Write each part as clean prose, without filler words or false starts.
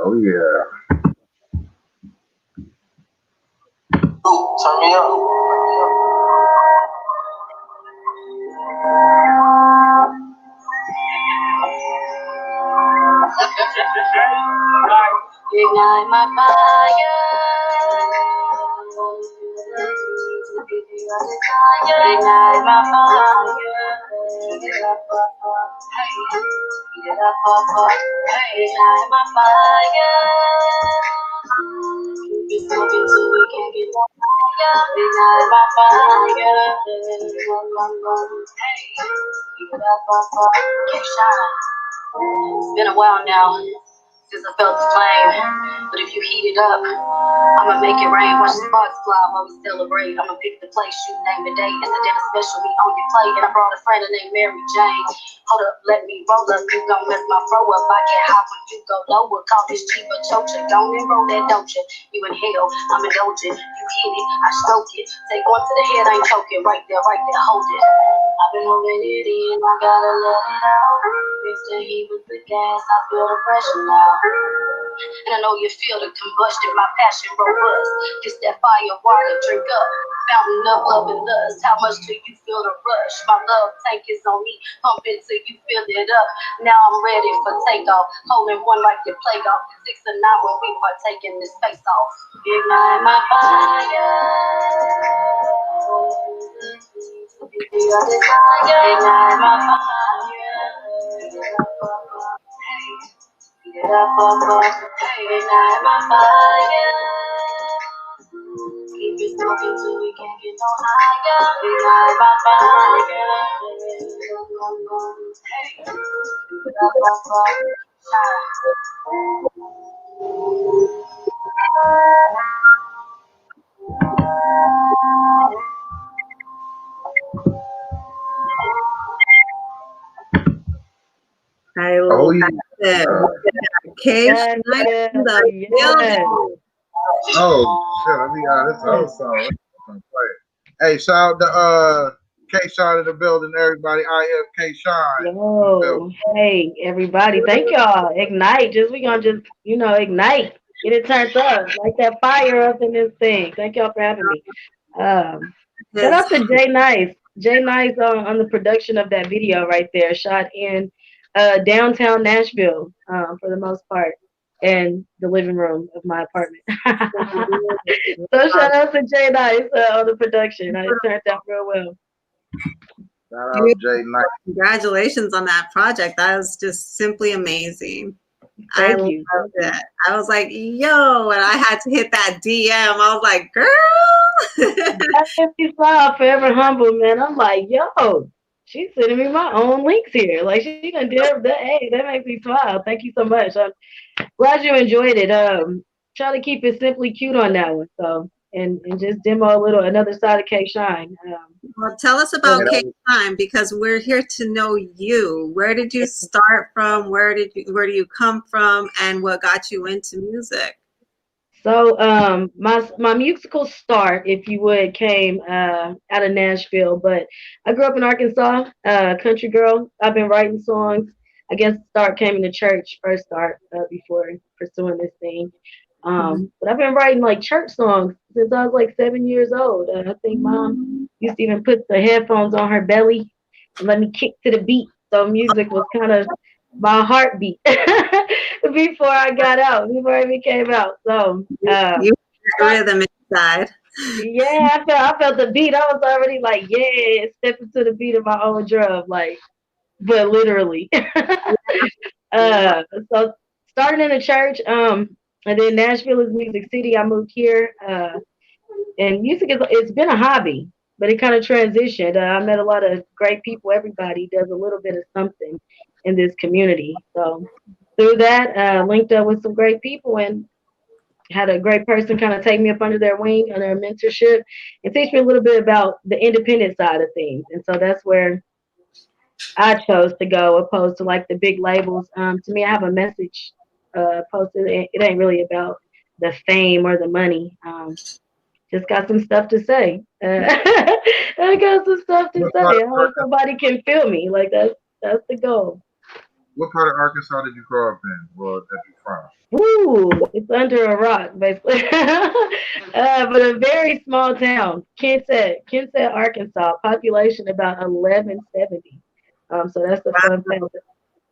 Oh yeah. Ooh, turn me up. Ignite my fire. Ignite my fire. Get up, hey, get up, hey, ignite my fire. Keep it smoking till we can't get no higher. Ignite my fire. Hey, get up, Kayshyne. It's been a while now since I felt the flame, but if you heat it up, I'ma make it rain. Watch the sparks fly while we celebrate. I'ma pick the place, you name the date. It's a dinner special, we on your plate. And I brought a friend named Mary Jane. Hold up, let me roll up. You gon' mess my throw up. I get hot when you go lower. Call this cheaper chocha. Go and roll that doja. You in hell, I'm indulgent. You hit it, I stroke it. Take one to the head, I ain't choking. Right there, hold it. I've been holding it in, I gotta let it out. Mix the heat with the gas, I feel the pressure now. And I know you feel the combustion, my passion robust. Just that fire water, drink up. Fountain of love and lust. How much do you feel the rush? My love tank is on me, pump it till you fill it up. Now I'm ready for takeoff, holding one like you play golf. 6 or 9 when we partake in this face off. Ignite my fire. Ignite my fire. Get up, hey, ignite my fire. Keep it smoking till we can't get no higher. Ignite my fire. Hey, get up, I Oh love yeah. it. Kayshyne in the building. Oh shit. I mean, this whole song. I'm gonna play it. Hey, shout out to Kayshyne in the building, everybody. I am Kayshyne. Yo, hey everybody, thank y'all. Ignite, we gonna ignite, get it turned up, like that fire up in this thing. Thank y'all for having me. Shout Yes. out to Jay Nice, on the production of that video right there, shot in downtown Nashville for the most part, and the living room of my apartment. So shout out to Jay Nice on the production. It turned out real well. Shout out Jay Knight. Congratulations on that project. That was just simply amazing. I Thank you. loved it. I was like, yo, and I had to hit that DM. I was like, girl. That made me smile, forever humble, man. I'm like, yo, she's sending me my own links here. Like she done did that. Hey, that makes me smile. Thank you so much. I'm glad you enjoyed it. Try to keep it simply cute on that one. So and just demo another side of Kayshyne. Well, tell us about Kayshyne, because we're here to know you. Where did you start from? Where do you come from, and what got you into music? So my musical start, if you would, came out of Nashville, but I grew up in Arkansas, country girl. I've been writing songs. I guess the start came in the church, first start, before pursuing this thing. But I've been writing like church songs since I was like 7 years old. I think mom used to even put the headphones on her belly and let me kick to the beat. So music was kind of my heartbeat before I even came out. So You rhythm inside. yeah, I felt the beat. I was already like, yeah, stepping to the beat of my own drum, like, but literally. So starting in the church, and then Nashville is Music City. I moved here, and music it's been a hobby, but it kind of transitioned. I met a lot of great people. Everybody does a little bit of something in this community. So through that, linked up with some great people and had a great person kind of take me up under their wing, under their mentorship, and teach me a little bit about the independent side of things. And so that's where I chose to go, opposed to like the big labels. To me, I have a message posted. It ain't really about the fame or the money. Just got some stuff to say. I got some stuff to say. I hope somebody can feel me. Like that's the goal. What part of Arkansas did you grow up in, or that you from? Ooh, it's under a rock, basically. But a very small town, Kensett, Arkansas. Population about 1170. So that's the fun fact.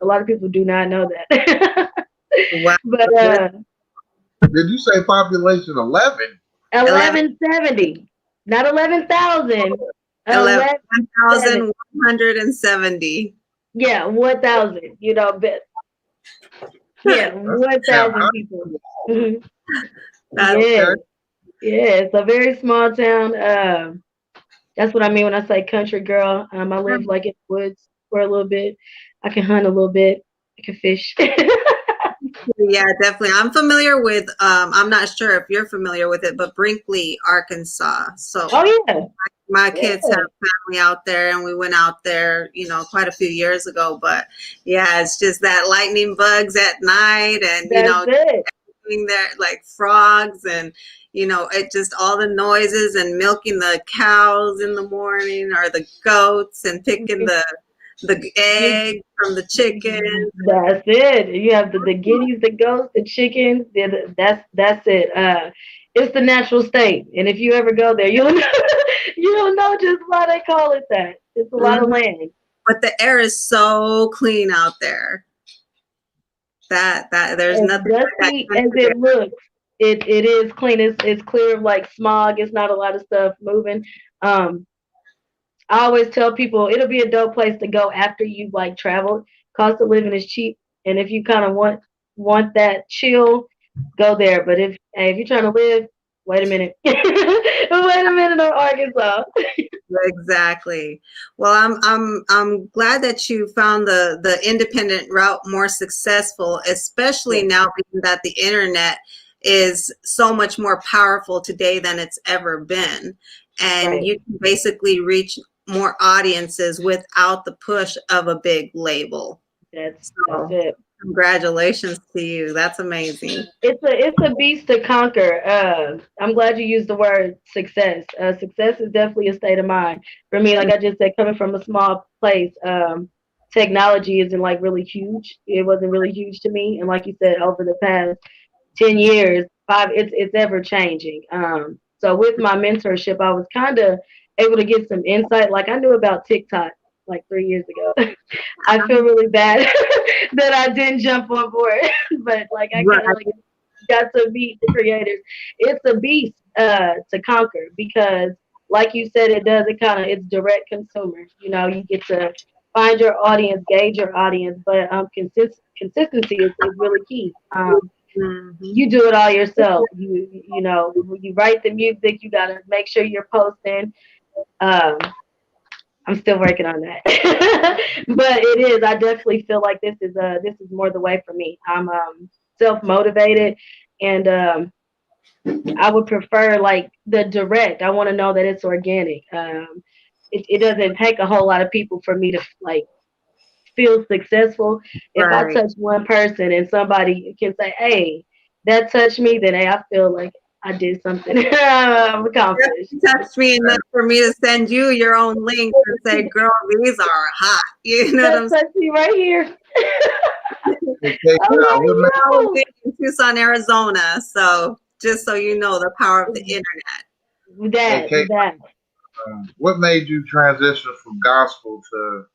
A lot of people do not know that. Wow. But Did you say population 11? 1170, not 11,000. 1170. 11,170. Yeah, 1,000. You know, but yeah, That's damn 1,000 high. people. Mhm. That's Yeah, Okay. yeah. It's a very small town. That's what I mean when I say country girl. I live like in the woods for a little bit. I can hunt a little bit. I can fish. yeah, definitely. I'm familiar with I'm not sure if you're familiar with it, but Brinkley, Arkansas. So Oh yeah, my kids have yeah. family out there and we went out there, quite a few years ago. But yeah, it's just that lightning bugs at night and That's it. being there like frogs and it just all the noises and milking the cows in the morning or the goats and picking the eggs from the chickens. That's it. You have the guineas, the goats, the chickens. That's it. It's the natural state, and if you ever go there, you'll know, you'll know just why they call it that. It's a lot of Mhm. land. But the air is so clean out there. That there's As nothing like that dusty as country it looks, it is clean. It's clear of like smog. It's not a lot of stuff moving. Um, I always tell people it'll be a dope place to go after you've like traveled. Cost of living is cheap, and if you kind of want that chill, go there. But if you're trying to live, wait a minute, wait a minute on Arkansas. exactly. Well, I'm glad that you found the independent route more successful, especially Yeah, now being that the internet is so much more powerful today than it's ever been, and right. you can basically reach more audiences without the push of a big label. That's So, it. congratulations to you. That's amazing. It's a beast to conquer. I'm glad you used the word success. Success is definitely a state of mind for me. Like I just said, coming from a small place, technology isn't like really huge. It wasn't really huge to me, and like you said, over the past 10 years, it's ever changing. So with my mentorship, I was kind of able to get some insight. Like I knew about TikTok like 3 years ago. I feel really bad that I didn't jump on board, but like I kind of Right. like got to meet the creators. It's a beast to conquer because, like you said, it's direct consumer. You get to find your audience, gauge your audience, but consistency is really key. Mhm. You do it all yourself. You write the music. You gotta make sure you're posting. Um, I'm still working on that, but it is. I definitely feel like this is more the way for me. I'm self motivated, and I would prefer like the direct. I want to know that it's organic. It doesn't take a whole lot of people for me to like feel successful. If I Right. touch one person and somebody can say, "Hey, that touched me," then hey, I feel like I did something. I'm accomplished. You text me enough for me to send you your own link and say, "Girl, these are hot." You know what That I'm touched me right here. Hey, K, I'm what like, made, I yo. live in Tucson, Arizona. So just so you know the power of the internet. hey, That K, that what made you transition from gospel to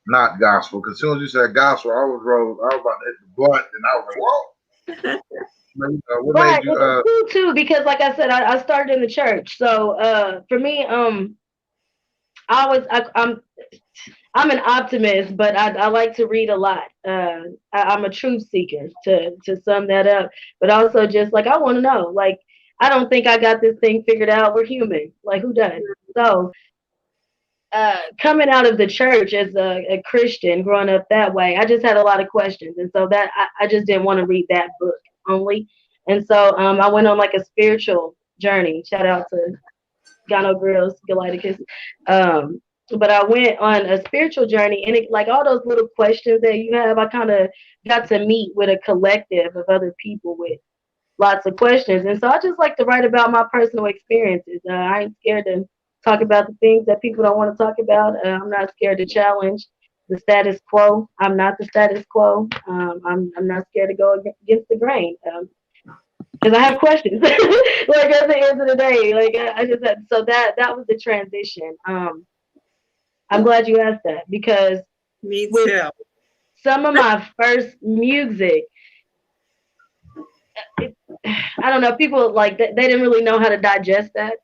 not gospel? Because as soon as you said gospel, I was about to hit the blunt, and I was like, whoa. What right. made you? It's too because like I said, I started in the church. So for me, I was I'm an optimist, but I like to read a lot. I'm a truth seeker to sum that up, but also just like I want to know. Like I don't think I got this thing figured out. We're human. Like who does? So coming out of the church as a Christian, growing up that way, I just had a lot of questions, and so that I just didn't want to read that book only, and so I went on like a spiritual journey. Shout out to Gano Grills, Galacticus. Um, but I went on a spiritual journey, and like all those little questions that you have, I kind of got to meet with a collective of other people with lots of questions. And so I just like to write about my personal experiences. I ain't scared to talk about the things that people don't want to talk about. I'm not scared to challenge the status quo. I'm not the status quo. I'm not scared to go against the grain. Because I have questions. Like at the end of the day, like I just had, so that was the transition. I'm glad you asked that because Me with too. some of my first music, it, I don't know, people like they didn't really know how to digest that.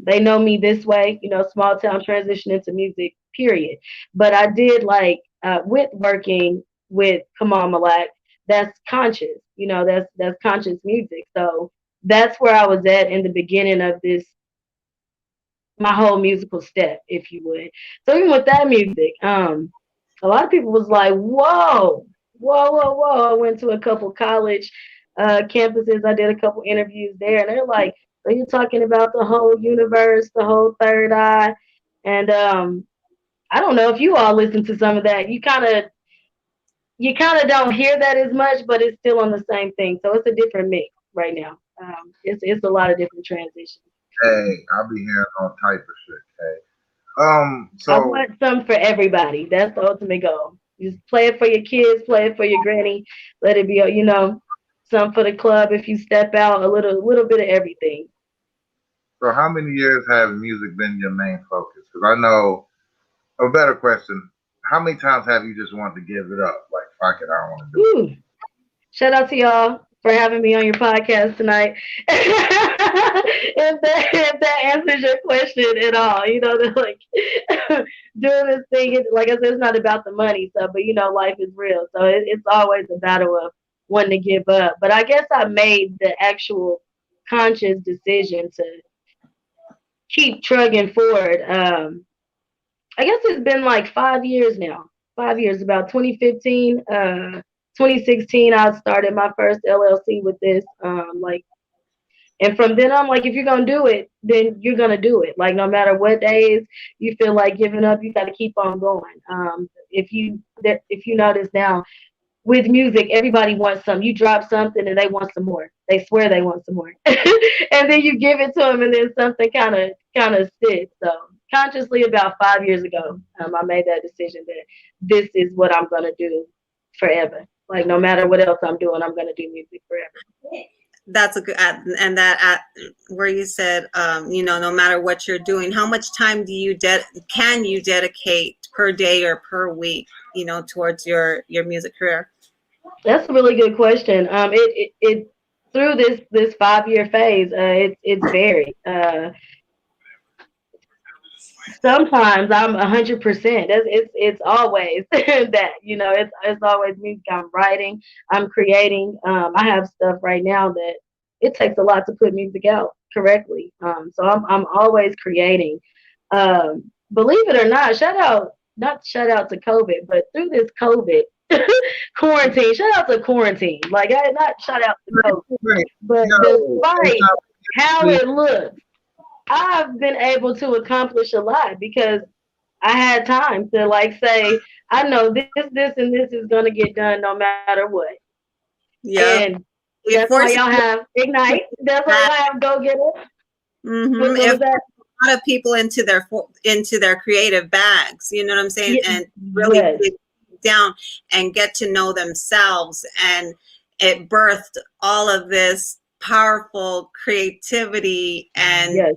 They know me this way, small town transition into music, period. But I did like with working with Kamal Malak, that's conscious, that's conscious music. So that's where I was at in the beginning of this, my whole musical step, if you would. So even with that music, a lot of people was like, whoa, whoa, whoa, whoa. I went to a couple college campuses. I did a couple interviews there, and they're like, so you're talking about the whole universe, the whole third eye. And I don't know if you all listen to some of that. You kind of don't hear that as much, but it's still on the same thing. So it's a different mix right now. It's a lot of different transitions. Hey, I'll be hearing all type of shit. Hey, I so want some for everybody. That's the ultimate goal. Just play it for your kids, play it for your granny. Let it be, some for the club. If you step out, a little bit of everything. how many years have music been your main focus? Because I know a better question. How many times have you just wanted to give it up? Like, fuck it, I don't want to do it. Woo. Shout out to y'all for having me on your podcast tonight. If that answers your question at all, like doing this thing, like I said, it's not about the money stuff, but life is real. So it's always a battle of wanting to give up. But I guess I made the actual conscious decision to keep trugging forward. I guess it's been like 5 years now. 5 years, about 2015, 2016, I started my first LLC with this. And from then on, like, if you're gonna do it, then you're gonna do it. Like, no matter what days you feel like giving up, you got to keep on going. If you notice now, with music, everybody wants some. You drop something and they want some more. They swear they want some more, and then you give it to them, and then something kind of sticks. So consciously, about 5 years ago, I made that decision that this is what I'm gonna do forever. Like no matter what else I'm doing, I'm gonna do music forever. That's a good, and that at where you said, no matter what you're doing, how much time can you dedicate per day or per week, towards your music career? That's a really good question. It through this 5 year phase, it's varied. Sometimes I'm 100%. It's always that it's always music. I'm writing, I'm creating. I have stuff right now that it takes a lot to put music out correctly. So I'm always creating. Believe it or not, not shout out to COVID, but through this COVID quarantine, shout out to quarantine. Like I not shout out to COVID, but despite how it looks, I've been able to accomplish a lot because I had time to like say, I know this, and this is gonna get done no matter what. Yeah, And that's why y'all have Ignite. That's why y'all have Go Getter. What was that? A lot of people into their creative bags, you know what I'm saying, and really dig down and get to know themselves, and it birthed all of this powerful creativity and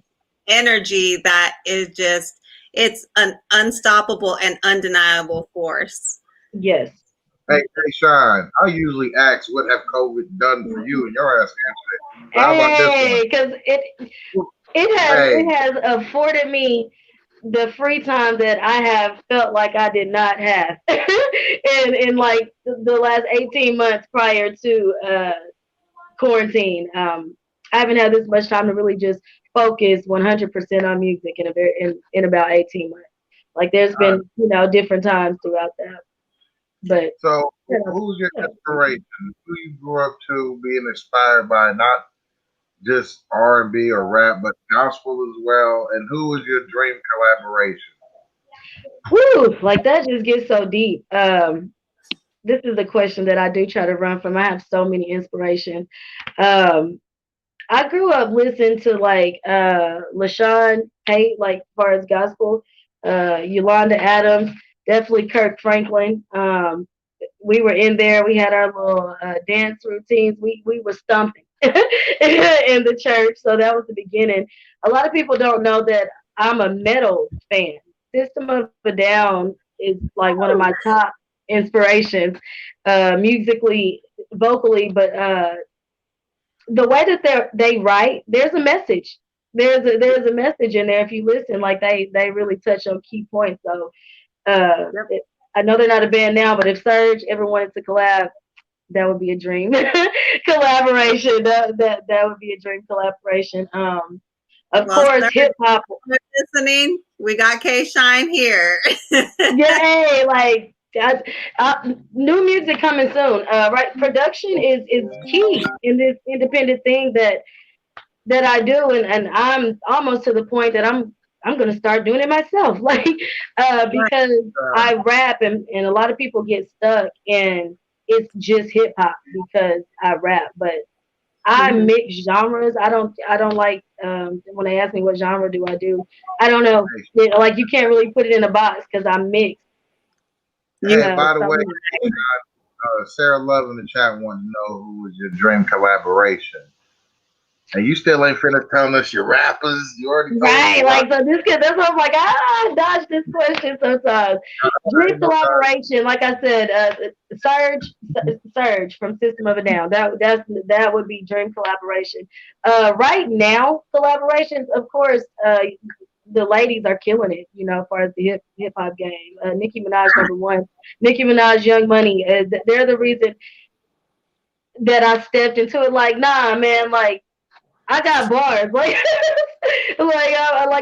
energy that is just, it's an unstoppable and undeniable force. Yes. Hey, Shine, I usually ask, what have COVID done for you? And your ass answered it. How about this one? Because it has afforded me the free time that I have felt like I did not have in like the last 18 months prior to quarantine. I haven't had this much time to really just focus 100% on music in about 18 months. Like there's been different times throughout that. But so who's your inspiration? Who you grew up to being inspired by, not just R&B or rap, but gospel as well? And who was your dream collaboration? Woo, like that just gets so deep. This is a question that I do try to run from. I have so many inspirations. I grew up listening to like LaShawn Tate, like as far as gospel, Yolanda Adams. definitely Kirk Franklin. We were in there. We had our little dance routines. We were stumping in the church. So that was the beginning. A lot of people don't know that I'm a metal fan. System of a Down is like one of my top inspirations, musically, vocally, but the way that they write, there's a message. There's a message in there if you listen. Like they really touch on key points. So I know they're not a band now, but if Surge ever wanted to collab, that would be a dream collaboration. That would be a dream collaboration. Of Well, course, sir, hip hop. listening, we got Kayshyne here. Yay! Like new music coming soon. Right, production is key in this independent thing that I do, and I'm almost to the point that I'm gonna start doing it myself. Like because I rap and a lot of people get stuck and it's just hip hop because I rap, but I mix genres. I don't like when they ask me what genre do I do. I don't know. Like you can't really put it in a box because I mix. Hey, by the So way, Sarah Love in the chat wanted to know who was your dream collaboration. And you still ain't finna tell us your rappers. You already told right, us. like so this kid. That's why I'm like I dodge this question sometimes. Dream collaboration, like I said, Surge from System of a Down. That would be dream collaboration. Right now, collaborations, of course, the ladies are killing it. You know, as far as the hip hop game. Nicki Minaj #1. Nicki Minaj, Young Money. They're the reason that I stepped into it. Like, nah, man, like. I got bars, like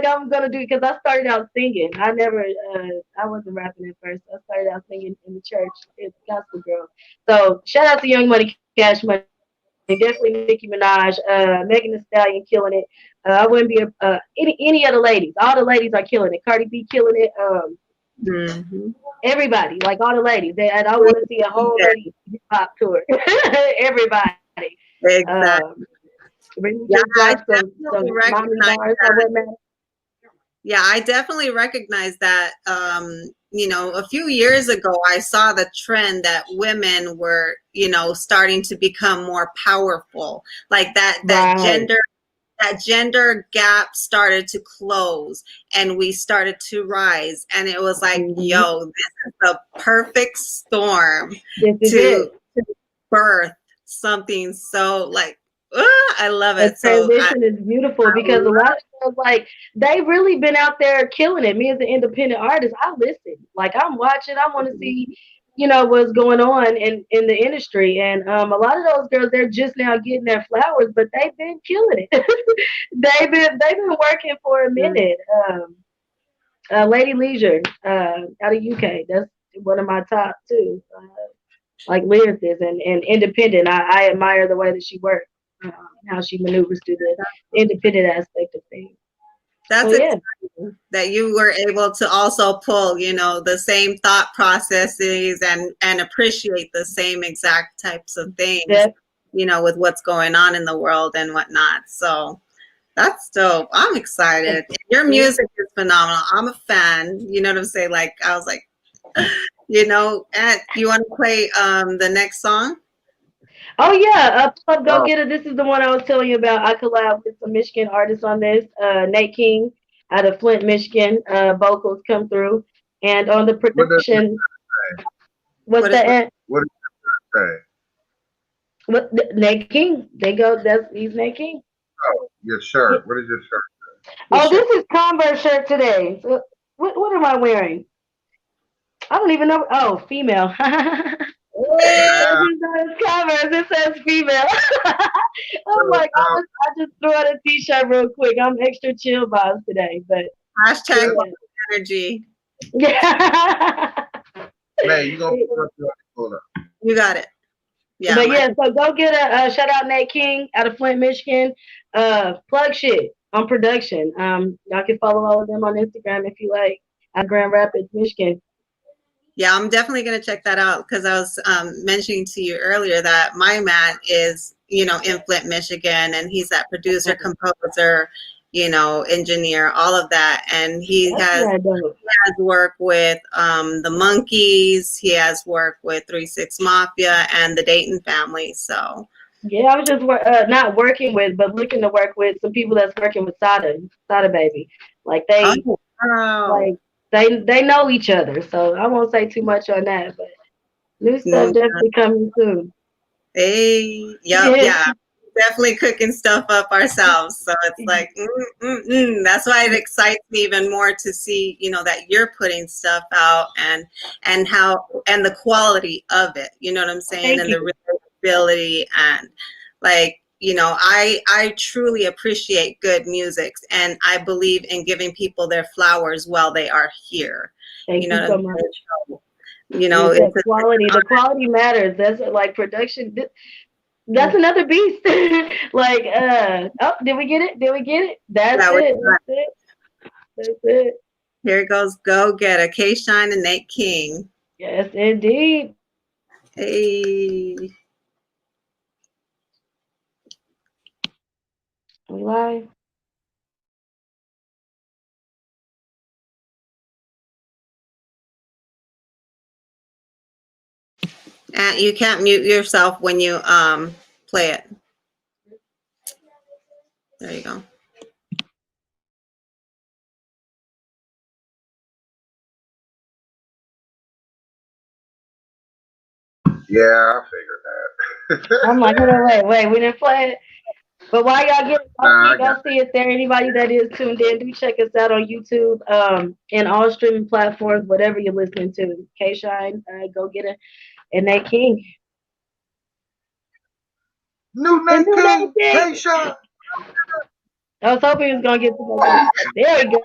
I'm gonna do because I started out singing. I wasn't rapping at first. I started out singing in the church. It's gospel girl. So shout out to Young Money, Cash Money, definitely Nicki Minaj, Megan Thee Stallion killing it. I wouldn't be any of the ladies. All the ladies are killing it. Cardi B killing it. Everybody, like all the ladies. And I want to see a whole lady hip hop tour. Everybody. Exactly. Yeah, I definitely recognize that. A few years ago, I saw the trend that women were, starting to become more powerful. Like that gender gap started to close, and we started to rise. And it was like, yo, this is the perfect storm to birth something so like. I love it. The transition is beautiful because a lot of girls, like, they really been out there killing it. Me as an independent artist, I listen. Like, I'm watching. I want to see, what's going on in the industry. And a lot of those girls, they're just now getting their flowers, but they've been killing it. they've been working for a minute. Lady Leisure out of UK, that's one of my top two. Like lyricists and independent. I admire the way that she works. How she maneuvers through the independent aspect of things. That's exciting that you were able to also pull, the same thought processes and appreciate the same exact types of things, with what's going on in the world and whatnot. So that's dope. I'm excited. Your music is phenomenal. I'm a fan. You know what I'm saying? Like, I was like, and you want to play the next song? Oh yeah, Go Get It. This is the one I was telling you about. I collab with some Michigan artists on this. Nate King out of Flint, Michigan. Vocals come through, and on the production. What's that? What did you say? What Nate King? He's Nate King. Oh, your shirt. What is your shirt? Oh, this is Converse shirt today. So what am I wearing? I don't even know. Oh, female. It says female. I'm like, I just threw out a t-shirt real quick. I'm extra chill vibes today, but hashtag energy. Yeah. Man, you gonna pull up. You got it. Yeah. But yeah, so go get a shout out Nate King out of Flint, Michigan. Plug shit on production. Y'all can follow all of them on Instagram if you like. At Grand Rapids, Michigan. Yeah, I'm definitely going to check that out because I was mentioning to you earlier that my man is, in Flint, Michigan, and he's that producer, composer, engineer, all of that. And he That's has not dope. work with the Monkees. He has worked with 3-6 Mafia and the Dayton Family. So Yeah, I was just not working with, but looking to work with some people that's working with Sada Baby. Like they, oh, wow. like they know each other. So I won't say too much on that, but new stuff Mm, definitely coming soon. Hey, yep, Yeah, yeah. Definitely cooking stuff up ourselves. So it's like, that's why it excites me even more to see, that you're putting stuff out and the quality of it, you know what I'm saying? thank And you. the relatability and like, I truly appreciate good music, and I believe in giving people their flowers while they are here. Thank You know you what so I'm much. saying? Yes, It's that quality. The quality matters. That's like production. That's an another beast. Like, oh, did we get it? Did we get it? That's yeah, it. That's it. That's it. here goes Go Getter, Kayshyne and Nate King. Yes, indeed. Hey. We live. And you can't mute yourself when you play it. There you go. Yeah, I figured that. I'm like, hold on, wait. We didn't play it. But while y'all get it, Nah, I go got see if there anybody that is tuned in. Do check us out on YouTube, and all streaming platforms, whatever you're listening to. Kayshyne, Go Get It, and Nate King. New And Nate do that King, thing. Kayshyne. I was hoping he was gonna get to Go Get It. There we go.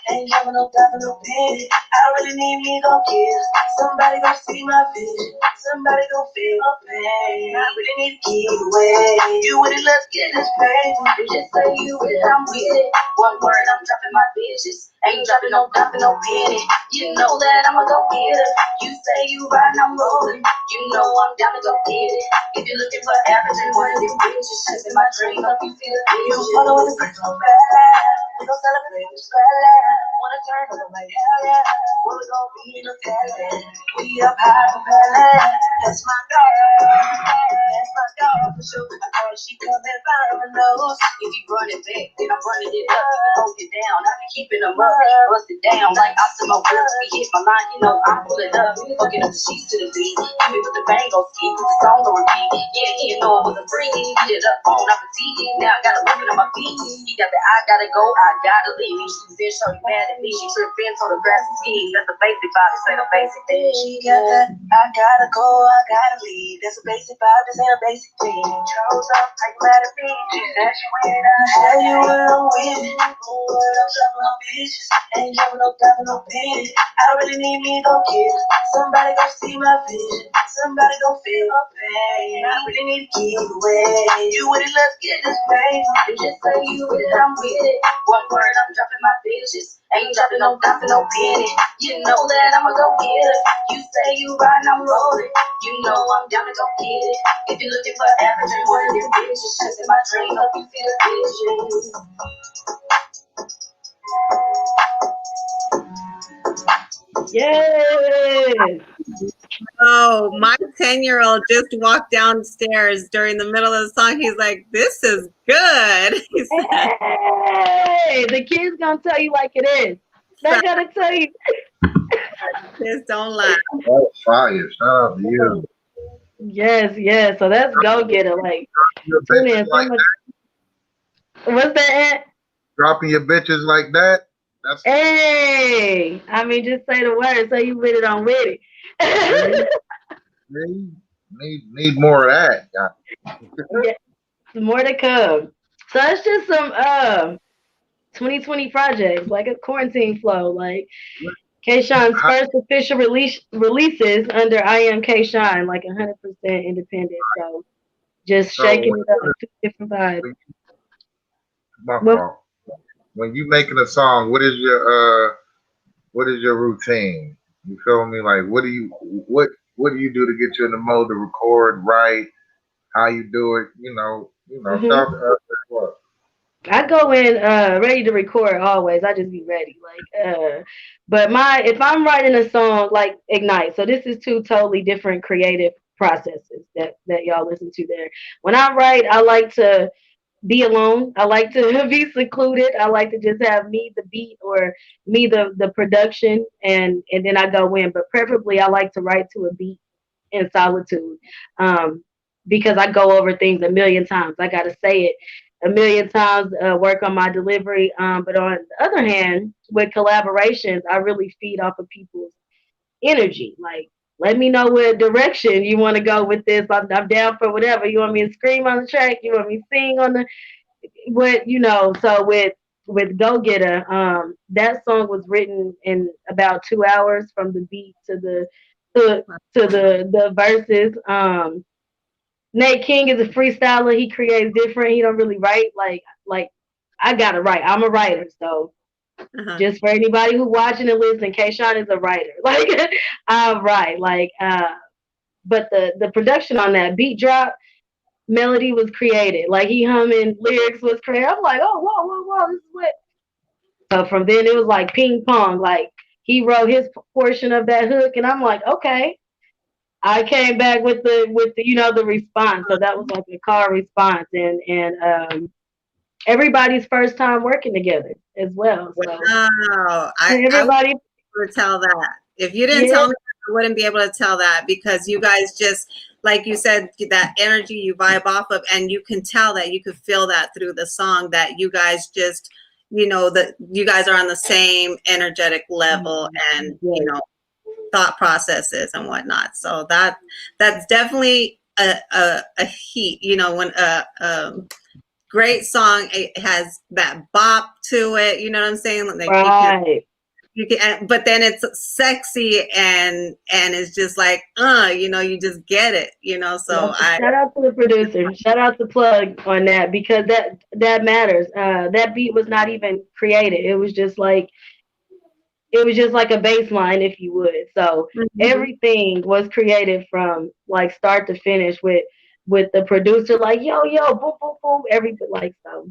Ain't coming no time no pity. I really need me gon' get somebody gon' see my vision. Somebody gon' feel my pain. I really need to keep away. You with it, let's get this pain. You just say you with it, I'm with it. One word, I'm dropping my bitches. Ain't dropping no penny. You know that I'ma go get it. You say you riding, I'm rolling. You know I'm down to go get it. If you're looking for average and one of them bitches, chasing my dream up, you feel the vision. You follow the bricks on back. We gon' celebrate the spell. Wanna turn up like hell yeah. What we gon' be in the talent? We up high from Berlin. That's my girl. That's my girl for sure. I know she coming by my nose. If you run it back, then I'm running it up. If you hold it down, I be keeping them up. Bust it down like Optimo Girls. We hit my line, you know I'm pulling up. Fucking up the sheets to the beat. Give me with the bango ski, put the song on repeat. Yeah, you know it was a free. Get it up on opportunity. Now I got a woman on my feet. He got the I gotta go, I gotta leave. She's been so mad at me. She tripping, told the grass is ski. That's the basic vibe. This ain't a basic thing. She got that I gotta go, I gotta leave. That's a basic vibe. This ain't a basic thing. Chose up, take mad at me. She said she with it. I tell you what I'm with. What I'm dropping no bitches. Ain't dropping no dropping no penny. I really need me gon' get somebody gon' see my vision. Somebody gon' feel my pain. I really need to keep away. You with it, let's get this pain. You just say you with it, I'm with it. One word, I'm dropping my bitches. Ain't dropping no penny. You know that I'ma go get it. You say you riding, I'm rolling. You know I'm down to go get it. If you're looking for average and one of them bitches, chasing my dream, hope you feel the vision. Yes. Oh, my 10-year-old just walked downstairs during the middle of the song. He's like, "This is good." He said, Hey, the kids gonna tell you like it is. They gotta tell you. "Just don't lie." Oh, fire. Shout out to you. Yes. So that's Go Getter. Like, Your tune bitches in. So like much. that, What's that? Aunt? dropping your bitches like that. That's Hey, I mean, just say the word. So you with it on with it. need more of that. Yeah, more to come. So it's just some 2020 projects, like a quarantine flow, like Kayshyne's How, first official releases under EyeamKayshyne, like 100% independent. So just so shaking it up, two different vibes. my Well, fault. when you making a song, what is your routine? You feel me? Like what do you do to get you in the mode to record, write, how you do it, talk Hmm. to us as well. I go in ready to record always. I just be ready. But my if I'm writing a song like Ignite, so this is two totally different creative processes that y'all listen to there. When I write, I like to be alone. I like to be secluded. I like to just have me the beat or me the production and then I go in. But preferably I like to write to a beat in solitude. Um, because I go over things a million times. I gotta say it a million times, work on my delivery. But on the other hand, with collaborations, I really feed off of people's energy. Like, let me know what direction you want to go with this. I'm down for whatever. You want me to scream on the track? You want me to sing on the what so with Go Getter, that song was written in about 2 hours from the beat to the to, to the verses. Nate King is a freestyler. He creates different. He don't really write like I gotta write. I'm a writer, so Uh-huh. just for anybody who watching and listening, Kayshyne is a writer. Like I write. But the production on that beat drop melody was created. Like he humming lyrics was created. I'm like, oh whoa, this is what. So from then it was like ping pong. Like he wrote his portion of that hook, and I'm like, okay. I came back with the the response. So that was like a call response, and everybody's first time working together as well. So Wow. I wouldn't everybody, be able to tell that. If you didn't yeah, tell me, I wouldn't be able to tell that because you guys just, like you said, that energy you vibe off of, and you can tell that, you could feel that through the song that you guys just, that you guys are on the same energetic level and, yeah, thought processes and whatnot. So that's definitely a heat, when a great song, it has that bop to it, you know what I'm saying? Like right. you can, but then it's sexy and it's just like, you just get it, so Shout out to the producer. Shout out to Plug on that because that matters. That beat was not even created. It was just like a baseline, if you would. So Mhm. everything was created from like start to finish with the producer like yo boom boom boom everything like so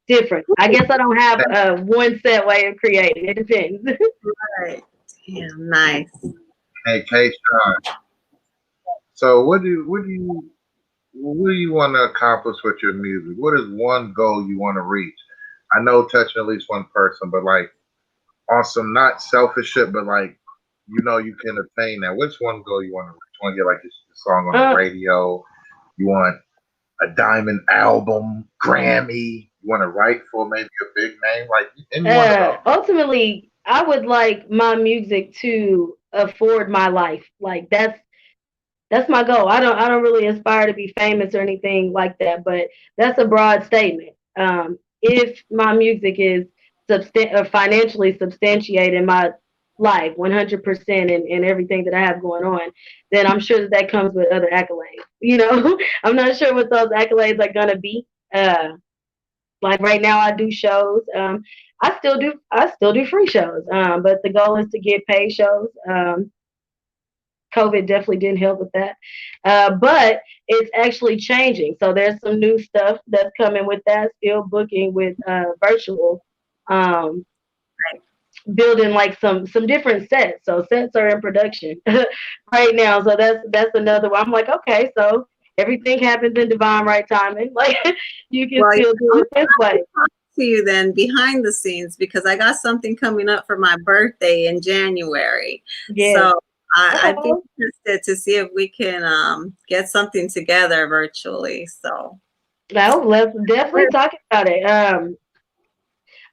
different. I guess I don't have one set way of creating. It depends. Right. Damn, nice. Hey, K Sean. So what do you want to accomplish with your music? What is one goal you want to reach? I know touching at least one person, but like on some not selfish shit, but like you can attain that. What's one goal you want to reach? You want to get like your song on the uh, radio? You want a diamond album, Grammy? You want to write for maybe a big name? Like any one of those. Ultimately, I would like my music to afford my life. Like that's my goal. I don't really aspire to be famous or anything like that, but that's a broad statement. If my music is financially substantiating my life 100% and everything that I have going on, then I'm sure that comes with other accolades. I'm not sure what those accolades are gonna be. Like right now, I do shows. I still do free shows. But the goal is to get paid shows. COVID definitely didn't help with that. But it's actually changing. So there's some new stuff that's coming with that. Still booking with virtual, um, building like some different sets. So sets are in production right now. So that's another one. I'm like, okay, so everything happens in divine right timing. Like you can Well, still do I'm it this way. talk to you then behind the scenes because I got something coming up for my birthday in January. Yes. So I'd be Oh, interested to see if we can get something together virtually. So no, let's definitely talk about it.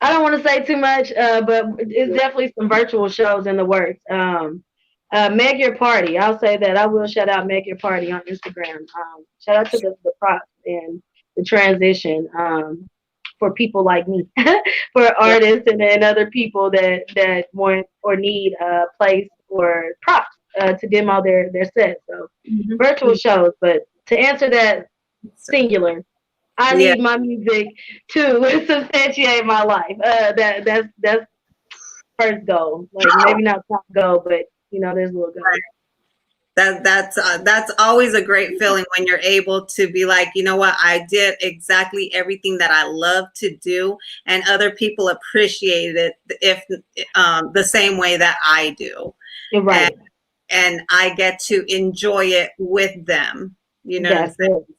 I don't want to say too much, but it's definitely some virtual shows in the works. Meg Your Party. I'll say that. I will shout out Meg Your Party on Instagram. Shout out to the props and the transition for people like me, for yeah. artists and other people that want or need a place or props to demo their sets. So Mhm. virtual shows. But to answer that singular, I Yeah, need my music to substantiate my life. That's first goal. Like maybe not top goal, but there's a little goal. that's always a great feeling when you're able to be like, you know what, I did exactly everything that I love to do, and other people appreciate it if the same way that I do, You're and right. I get to enjoy it with them. You know what I'm That's saying? it.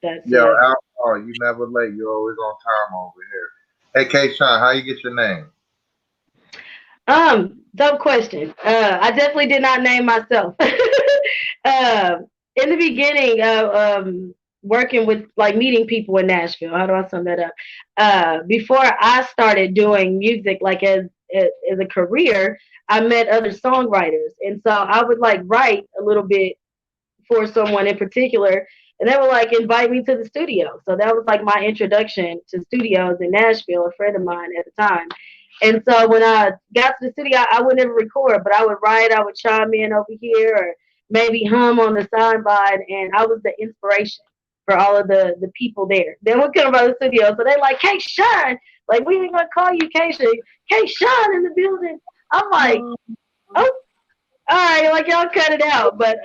That's Yo, it. Alcohol, you never late. You're always on time over here. Hey, Kayshyne, how you get your name? Dumb question. I definitely did not name myself. In the beginning of working with like meeting people in Nashville, how do I sum that up? Before I started doing music like as a career, I met other songwriters, and so I would like write a little bit for someone in particular, and they would like invite me to the studio. So that was like my introduction to studios in Nashville. A friend of mine at the time. And so when I got to the studio, I would never record, but I would write, I would chime in over here, or maybe hum on the sideline, and I was the inspiration for all of the people there. Then we come by the studio, so they like, Kayshyne, like we ain't gonna call you Kayshyne, Kayshyne in the building. I'm like, oh, all right, like y'all cut it out. But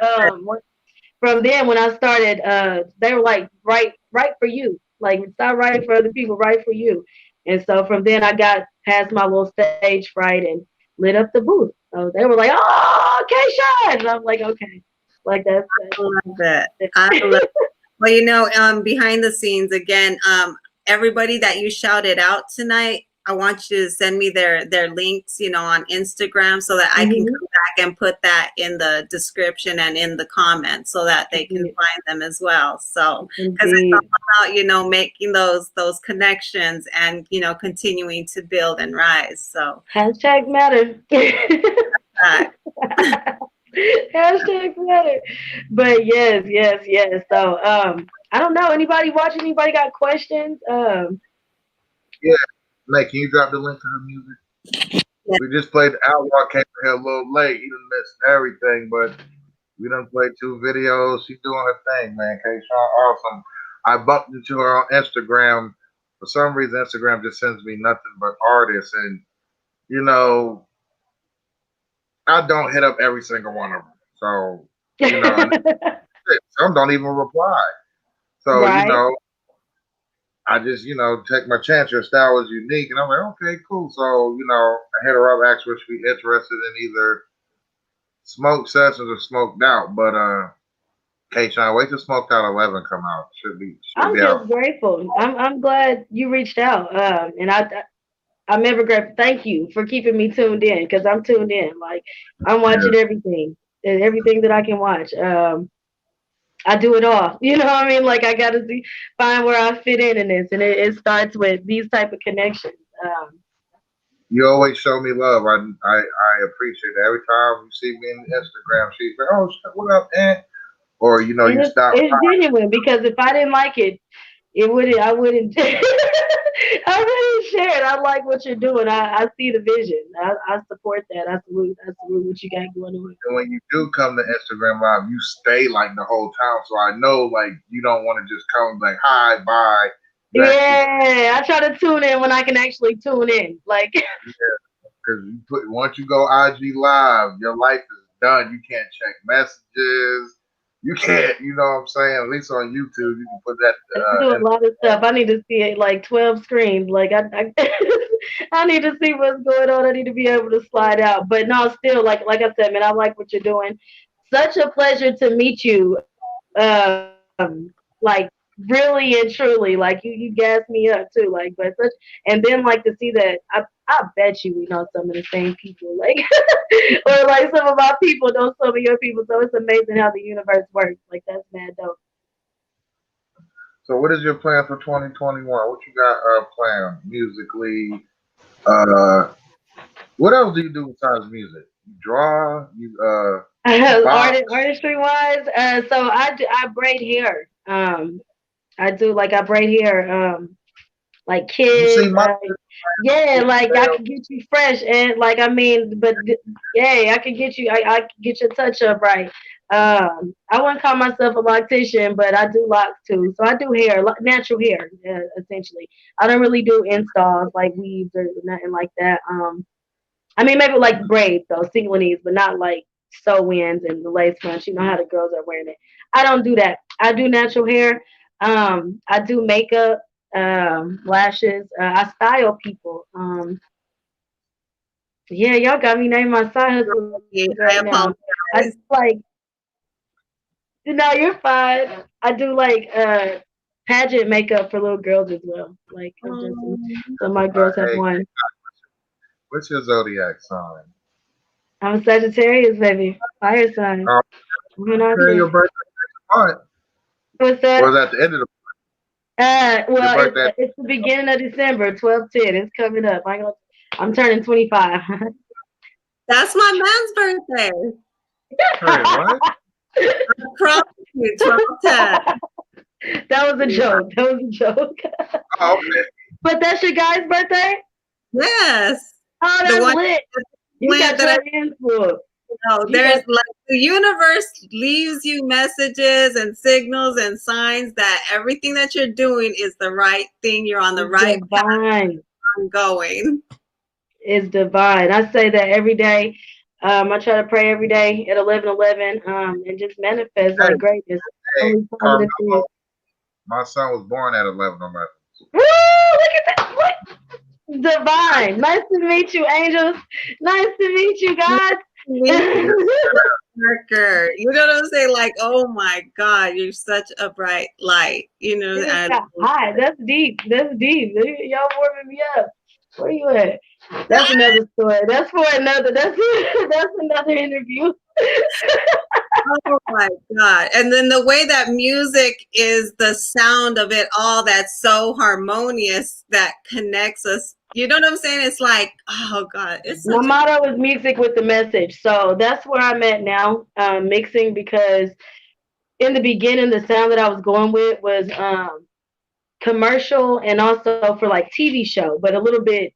from then when I started, they were like, write for you. Like stop writing for other people, write for you. And so from then I got past my little stage fright and lit up the booth. So they were like, oh, Kayshyne. And I'm like, okay. Like I love it. I that's love. Well, you know, behind the scenes again, everybody that you shouted out tonight, I want you to send me their links, you know, on Instagram so that I can Mhm. come back and put that in the description and in the comments so that they can find them as well. So, because it's Indeed. all about, you know, making those connections and, you know, continuing to build and rise. So, Hashtag matter. uh, Hashtag matter. But yes, yes, yes. So I don't know. Anybody watching? Anybody got questions? Yeah, Nate, can you drop the link to her music? yeah, We just played the Outlaw came here a little late. He done missed everything, but we done played 2 videos. She's doing her thing, man. Kayshawn, awesome. I bumped into her on Instagram. For some reason, Instagram just sends me nothing but artists, and you know, I don't hit up every single one of them. So, you know, and some don't even reply. So, you Right. know, I just, take my chance. Your style was unique. And I'm like, okay, cool. So, I hit her up, asked her if she'd be interested in either smoke sessions or smoked out. But Kayshawn, wait till smoked out 11 come out. Should I'm be out. just grateful. I'm glad you reached out. And I'm ever grateful. Thank you for keeping me tuned in because I'm tuned in. Like I'm Yeah. watching everything and everything that I can watch. I do it all. You know what I mean? Like I gotta find where I fit in this, and it starts with these type of connections. Um, You always show me love. I appreciate it. Every time you see me in Instagram, she's like, oh, what up, Aunt? Or, and you stop it's genuine because if I didn't like it, it wouldn't. I wouldn't. I wouldn't share it. I like what you're doing. I see the vision. I support that. I salute what you got going on. and when you do come to Instagram Live, you stay like the whole time. So I know like you don't want to just come like hi, bye. You actually Yeah, I try to tune in when I can actually tune in. Like, because you put once you go IG Live, your life is done. You can't check messages. You can't, you know what I'm saying? At least on YouTube, you can put that I do a in. lot of stuff. I need to see it like 12 screens. Like, I need to see what's going on. I need to be able to slide out. But no, still, like I said, man, I like what you're doing. Such a pleasure to meet you. Like really and truly, like you gas me up too. Like, but such, and then like to see that I bet you we know some of the same people. Like, or like some of our people know some of your people. So it's amazing how the universe works. Like that's mad dope. So, what is your plan for 2021? What you got planned musically? Uh, what else do you do besides music? You draw? You box? Artistry wise, so I braid hair. I do like I braid hair. Like You see kids. my Yeah, like I email? can get you fresh and like I mean, but yeah, I can get you. I can get your touch up right. I wouldn't call myself a loctician, but I do locks too. So I do hair, natural hair, essentially. I don't really do installs like weaves or nothing like that. I mean maybe like braids though, single knees, but not like sew-ins and the lace fronts. You know how the girls are wearing it. I don't do that. I do natural hair. I do makeup, lashes. I style people. Yeah, y'all got me naming my side hustles Yeah, right I now. I do apologize. like, no, you're fine. I do like pageant makeup for little girls as well. Like I've done some of my girls have Hey, won. what's your zodiac sign? I'm a Sagittarius, baby. Fire sign. Oh, One okay, also. your birthday month. What's Or is that? at the end of your Well, birthday? it's the beginning of December, 12/10. It's coming up. I'm turning 25. That's my man's birthday. Hey, what? I promise you, 12/10. That was a joke. That was a joke. Oh, okay. But that's your guy's birthday? Yes. Oh, The that's one lit. You plant got that your I hands full. know. You There's got like the universe leaves you messages and signals and signs that everything that you're doing is the right thing. You're on the it's right path divine. going. It's divine. I say that every day. I try to pray every day at 11:11. And just manifest Hey, like greatness. hey, Only positive things. Carmelo. My son was born at 11/11. Woo! Look at that. What? Divine. Nice to meet you, angels. Nice to meet you, God. Yes. Marker. You know what I'm saying? Like, oh my God, you're such a bright light. You know, It just and got hot. That's deep. That's deep. Y'all warming me up. Where you at? That's another story. That's for another. That's another interview. oh my God. And then the way that music is the sound of it all that's so harmonious that connects us. You know what I'm saying? It's like, oh God, it's My such a motto is music with the message. So that's where I'm at now, mixing because in the beginning, the sound that I was going with was commercial and also for like TV show, but a little bit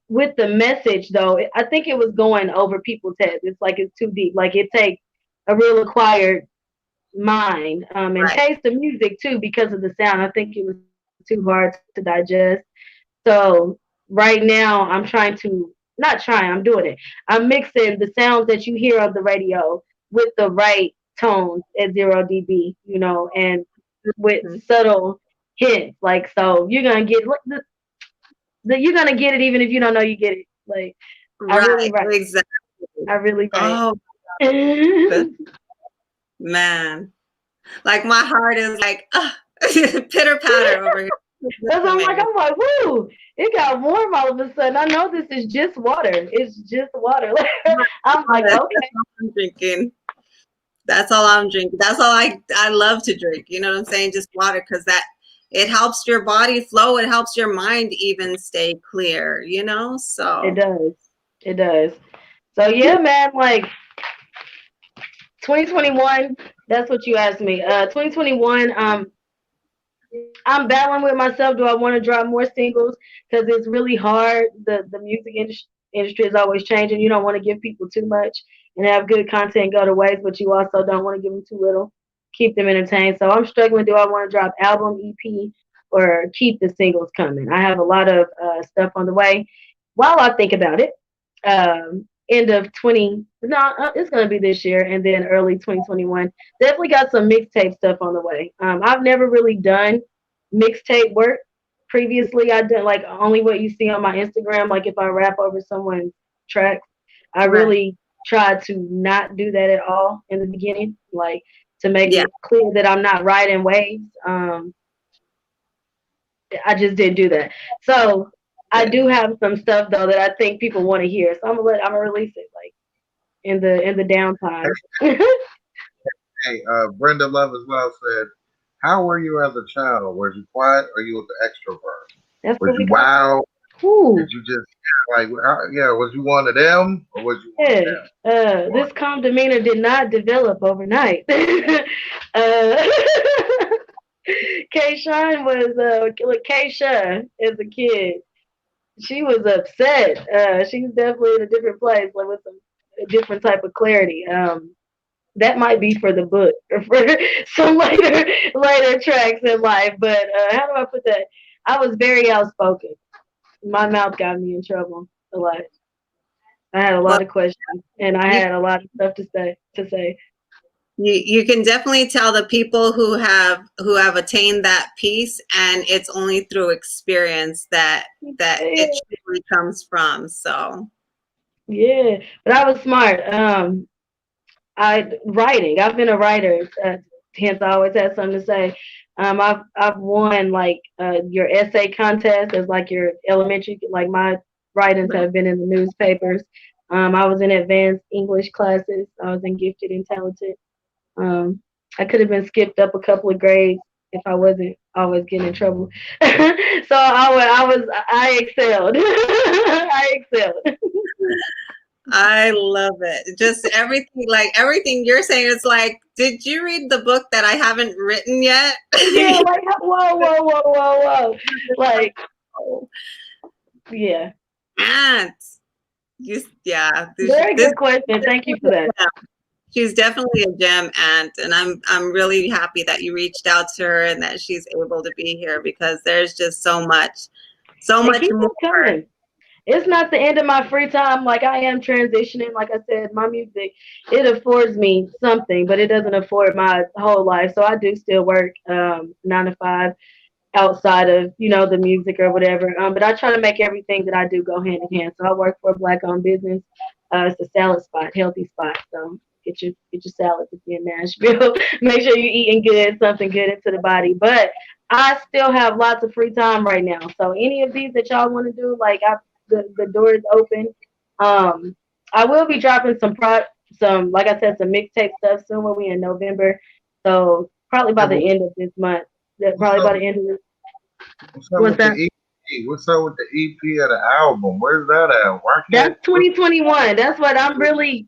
with the message though. I think it was going over people's heads. It's like it's too deep. Like it takes a real acquired mind and right. taste of music too because of the sound. I think it was too hard to digest. So right now I'm trying to not trying, I'm doing it. I'm mixing the sounds that you hear on the radio with the right tones at 0 dB, and with Mhm. subtle hints. Like so you're gonna get you're gonna get it even if you don't know you get it. Like I really Right. write. Exactly. I really write. Oh, this man. Like my heart is like, pitter patter over here. That's Listen, I'm like, man. woo, it got warm all of a sudden. I know this is just water. It's just water. I'm like, That's okay. all I'm drinking. That's all I'm drinking. That's all I love to drink. You know what I'm saying? Just water because that it helps your body flow. It helps your mind even stay clear. You know. It So does. It does. So yeah, man, like 2021, that's what you asked me. 2021, I'm battling with myself. Do I want to drop more singles? Because it's really hard. The music industry is always changing. You don't want to give people too much and have good content go to waste, but you also don't want to give them too little. Keep them entertained. So I'm struggling. Do I want to drop album, EP, or keep the singles coming? I have a lot of stuff on the way. While I think about it, end of 20, no, it's gonna be this year, and then early 2021. Definitely got some mixtape stuff on the way. I've never really done mixtape work previously. I did like only what you see on my Instagram. Like if I rap over someone's tracks, I right. really tried to not do that at all in the beginning. Like to make Yeah. it clear that I'm not riding waves. I just didn't do that. So I Good. do have some stuff though that I think people want to hear. So I'm gonna release it like in the downtime. Hey, Brenda Love as well said, "How were you as a child? Was you quiet or you was an extrovert? That's Was what we you got. wild? Whew. Did you just like, yeah? Was you one of them or was you one of Yeah. them?" This calm demeanor did not develop overnight. Kayshyne was like Kaysha as a kid. She was upset. She's definitely in a different place, like with a different type of clarity. that might be for the book or for some later tracks in life. But how do I put that? I was very outspoken. My mouth got me in trouble a lot. I had a Well, lot of questions, and I you had a lot of stuff to say. you can definitely tell the people who have attained that peace, and it's only through experience that Yeah, it truly comes from. So yeah. But I was smart. Writing. I've been a writer, hence I always had something to say. I've won like your essay contest as like your elementary, like my writings have been in the newspapers. I was in advanced English classes. I was in gifted and talented. Um, I could have been skipped up a couple of grades if I wasn't always getting in trouble. So I excelled. I excelled. I love it. Just everything, like everything you're saying, it's like, did you read the book that I haven't written yet? Yeah, like whoa, whoa, whoa, whoa, whoa. Like, yeah. And yeah, Very this good question. Thank you for that. she's definitely a gem, and I'm really happy that you reached out to her and that she's able to be here, because there's just so And much keep more. it coming. It's not the end of my free time. Like I am transitioning. Like I said, my music, it affords me something, but it doesn't afford my whole life. So I do still work 9 to 5 outside of the music or whatever. But I try to make everything that I do go hand in hand. So I work for a black-owned business. It's a salad spot, healthy spot. So get your salads if you're in Nashville. Make sure you're eating good, something good into the body. But I still have lots of free time right now. So any of these that y'all want to do, like the door is open. Um, I will be dropping some like I said, some mixtape stuff soon when we in November. So probably by Yeah, the but end of this month. what's Probably up? by the end of this. What's up What's with the that? EP? What's up with the EP of the album? Where's that at? Why can't That's 2021. That's what I'm really.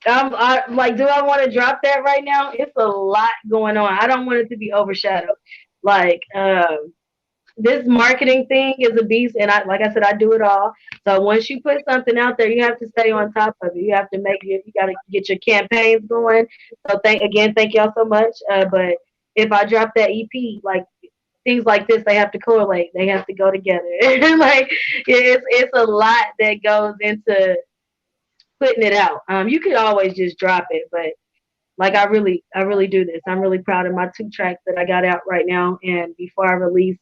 Like, do I want to drop that right now? It's a lot going on. I don't want it to be overshadowed. Like, this marketing thing is a beast, and like I said, I do it all. So once you put something out there, you have to stay on top of it. You have to you got to get your campaigns going. So thank y'all so much. But if I drop that EP, like things like this, they have to correlate. They have to go together. Like it's a lot that goes into putting it out. You could always just drop it, but like I really do this. I'm really proud of my 2 tracks that I got out right now, and before I release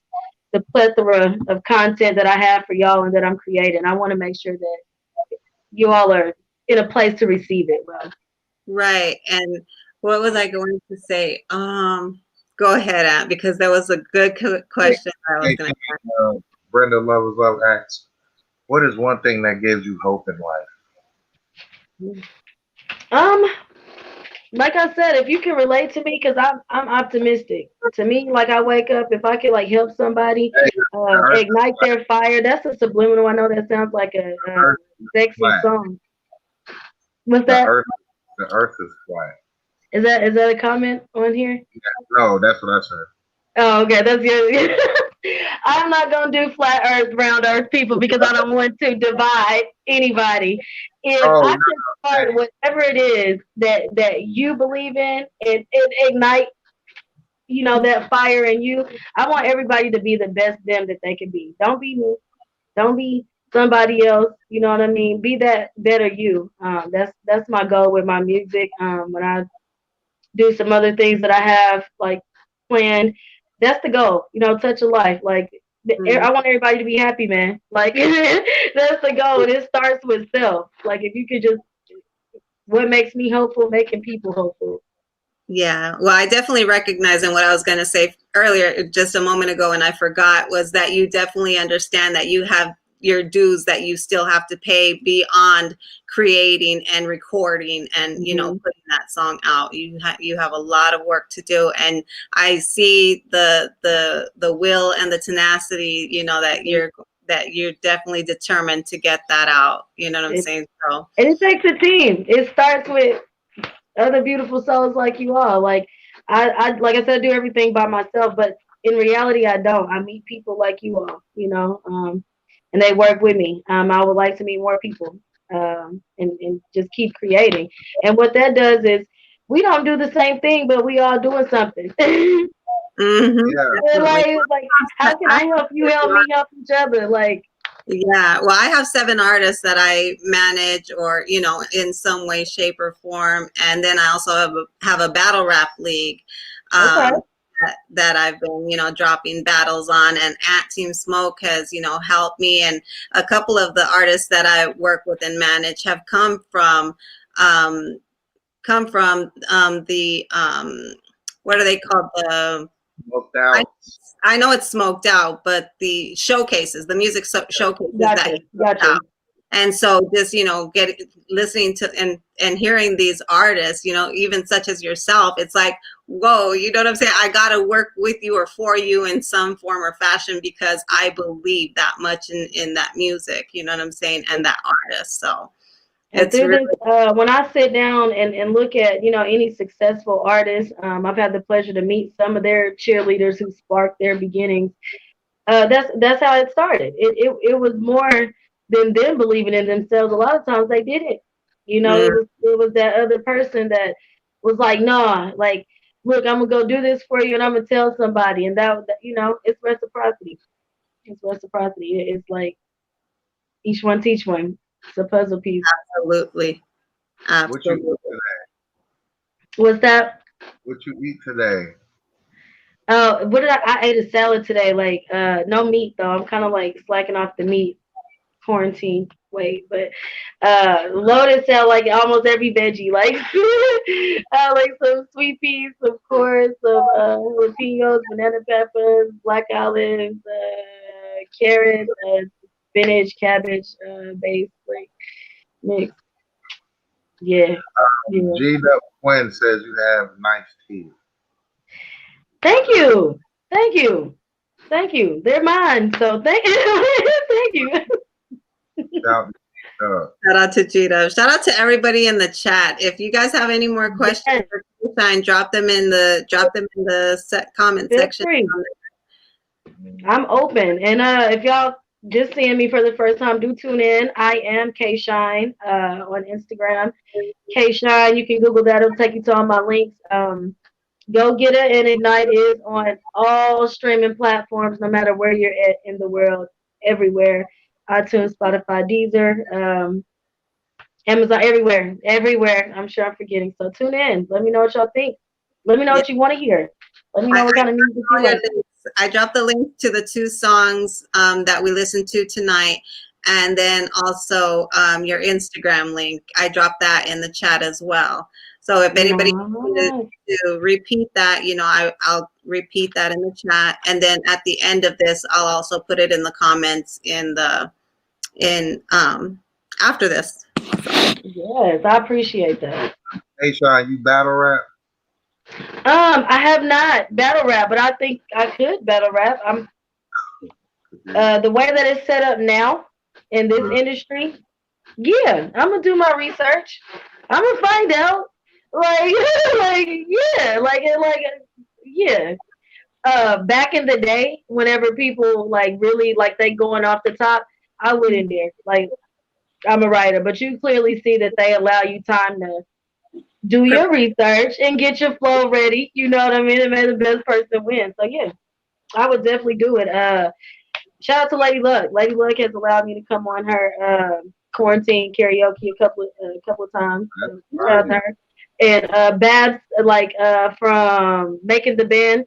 the plethora of content that I have for y'all and that I'm creating, I want to make sure that you all are in a place to receive it well. Right. And what was I going to say? Go ahead, Aunt, because there was a good hey, question I was hey, going to ask. Brenda Lovers Love asks, what is one thing that gives you hope in Um, like I said, if you can relate to me, because I'm optimistic. To me, like I wake up, if I can like help somebody, life? Hey, the earth is ignite flat. their fire. That's a subliminal. I know that sounds like The a earth is sexy flat. song. What's The that? earth, the earth is flat. Is that a comment on here? No, that's what I said. Oh, okay, that's good. I'm not gonna do flat Earth, round Earth people because I don't want to divide anybody. If Oh, I no, can start whatever it is that you believe in and ignite, that fire in you, I want everybody to be the best them that they can be. Don't be me. Don't be somebody else. You know what I mean? Be that better you. That's my goal with my music. When I do some other things that I have like planned. That's the goal, touch a life. Like Mm, I want everybody to be happy, man. Like that's the goal. And it starts with self. Like if you could just what makes me hopeful, making people hopeful. yeah. Well, I definitely recognize, and what I was going to say earlier, just a moment ago, and I forgot, was that you definitely understand that you have your dues that you still have to pay beyond creating and recording and Hmm. putting that song out. You have a lot of work to do, and I see the will and the tenacity, that you're definitely determined to get that out. You know what I'm It, saying? So and it takes a team. It starts with other beautiful souls like you all. Like I like I said, I do everything by myself, but in reality, I don't. I meet people like you all, and they work with me. I would like to meet more people. and just keep creating. And what that does is we don't do the same thing, but we all doing something. Mm-hmm. Yeah. Like, how can I help you help me help each other? Like, Yeah, well, I have 7 artists that I manage, or in some way, shape, or form, and then I also have a battle rap league okay, that I've been dropping battles on, and at Team Smoke has helped me, and a couple of the artists that I work with and manage have um, the what are they called, the Looked out. I know it's smoked out, but the showcases, the music showcases that he put gotcha. out. And so just, listening to and hearing these artists, even such as yourself, it's like, whoa, you know what I'm saying? I got to work with you or for you in some form or fashion because I believe that much in that music, you know what I'm saying? And that artist. So And it's through really, this, when I sit down and look at, any successful artists, I've had the pleasure to meet some of their cheerleaders who sparked their beginnings. That's how it started. It was more than them believing in themselves. A lot of times they didn't. mm, It was that other person that was like, nah, like, look, I'm gonna go do this for you, and I'm gonna tell somebody, and it's reciprocity. It's reciprocity. It's like each one teach one. It's a puzzle piece. absolutely. What you Absolutely. eat today? What's that? What you eat today? What did I ate a salad today, like no meat though. I'm kind of like slacking off the meat quarantine weight, but loaded salad, like almost every veggie, like like some sweet peas, of course, some jalapenos, banana peppers, black olives, carrots, spinach, cabbage, base, like mix. Yeah, yeah. G Dub Quinn says you have nice teeth. Thank you, thank you, thank you. They're mine, so thank thank you. Shout Shout out to Gita. Shout out to everybody in the chat. If you guys have any more questions Yes, for Kayshyne, drop them in the comment feel section. free. I'm open. And if y'all just seeing me for the first time, do tune in. I am Kayshyne on Instagram. Kayshyne, you can Google that. It'll take you to all my links. Go Get It and Ignite is on all streaming platforms, no matter where you're at in the world, everywhere. iTunes, Spotify, Deezer, Amazon, everywhere. I'm sure I'm forgetting. So tune in. Let me know what y'all think. Let me know Yeah. what you want to hear. Let me know what kind of music you like. I dropped the link to the 2 songs that we listened to tonight, and then also your Instagram link. I dropped that in the chat as well. So if anybody wanted Nice. to repeat that, I'll repeat that in the chat, and then at the end of this, I'll also put it in the comments in after this. Yes, I appreciate that. Hey, Sean, you battle rap? I have not battle rap, but I think I could battle rap. I'm the way that it's set up now in this industry. Yeah, I'm gonna do my research. I'm gonna find out. Like, yeah. Back in the day, whenever people like really like they going off the top, I wouldn't dare. Like, I'm a writer, but you clearly see that they allow you time to do your research and get your flow ready. You know what I mean? And may the best person win. So yeah, I would definitely do it. Shout out to Lady Luck. Lady Luck has allowed me to come on her quarantine karaoke a couple of times. So shout out to her. And Babs, like from Making the Band,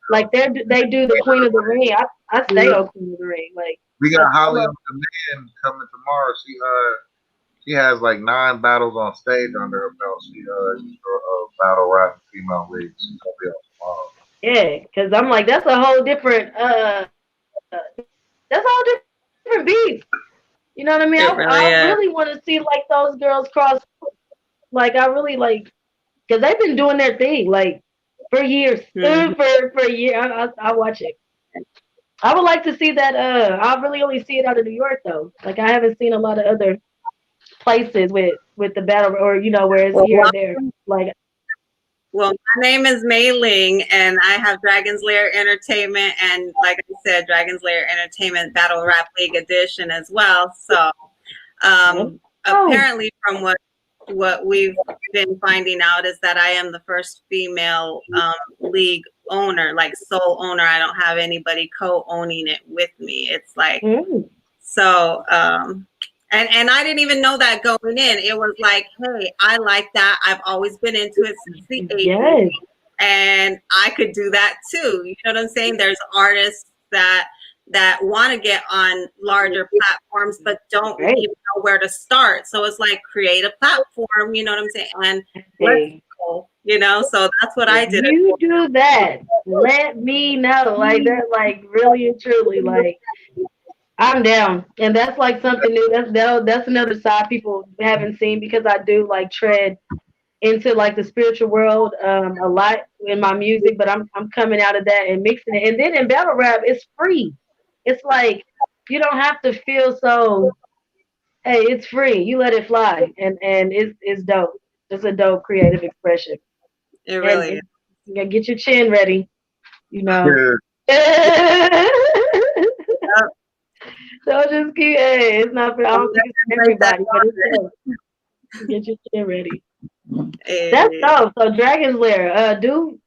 like they do the Queen of the Ring. I stay on Queen of the Ring. Like We got Holly on Demand coming tomorrow. She has like 9 battles on stage under her belt. She battle rap female league. She's gonna be on tomorrow. yeah, because I'm like that's a whole different that's a whole different beast. You know what I mean? I really want to see like those girls cross. Like I really like because they've been doing their thing like for years. For a year, I watch it. I would like to see that. I really only see it out of New York though. Like I haven't seen a lot of other places with the battle or where it's here or there. Like. Well, my name is Mei Ling, and I have Dragon's Lair Entertainment, and like I said, Dragon's Lair Entertainment Battle Rap League Edition as well. So, apparently from what we've been finding out is that I am the first female league owner, like sole owner. I don't have anybody co-owning it with me. It's like so and I didn't even know that going in. It was like, hey, I like that. I've always been into it since the 80s. Yes. And I could do that too. You know what I'm saying? There's artists that want to get on larger platforms but don't even know where to start. So it's like, create a platform, you know what I'm saying? And let's go, you know, so that's what I did. You do that. Let me know. Like that, like really and truly, like I'm down. And that's like something new. That's another side people haven't seen, because I do like tread into like the spiritual world a lot in my music, but I'm coming out of that and mixing it. And then in battle rap, it's free. It's like you don't have to feel so. Hey, it's free. You let it fly, and it's dope. It's a dope creative expression. It really and is. You gotta get your chin ready. You know. So just keep. Hey, it's not for. I don't think it's for everybody, but it's dope. Get your chin ready. That's dope. So Dragon's Lair, dude,